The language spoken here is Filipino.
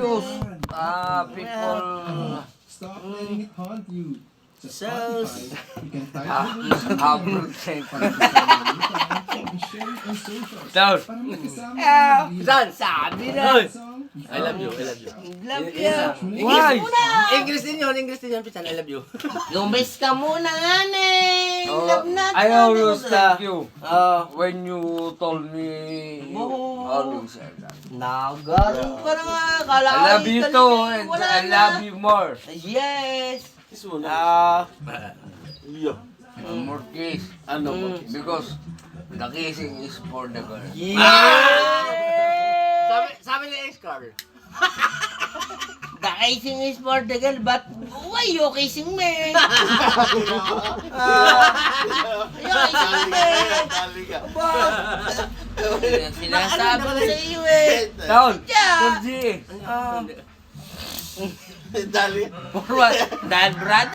abuse people. Stop letting it haunt you. Sa So, Spotify, you can type the Abuse. para and share it on socials. Down. Para magkasama ang mga Saan? Sabi na. song. I love you, I love you. Love you. Why? English din yun, Pitan. I love you. Lumis ka muna, ane. Love na. I always thank you Oh. when you told me. Oh. Always said that. Nagaro ka na nga. Kala I ko love you ikaw too, eh. and Wala I na. love you more. Yes. Kiss mo na. Yeah. More kiss. Ano mo? Because the kissing is for the girl. Sabi ni X-Carl. The kissing is for the girl, but why you kissing me? You kissing me? Dali ka. Sinasabi ko sa iyo eh. Down. Yeah. Turji. Dali. For what? Dahil brad?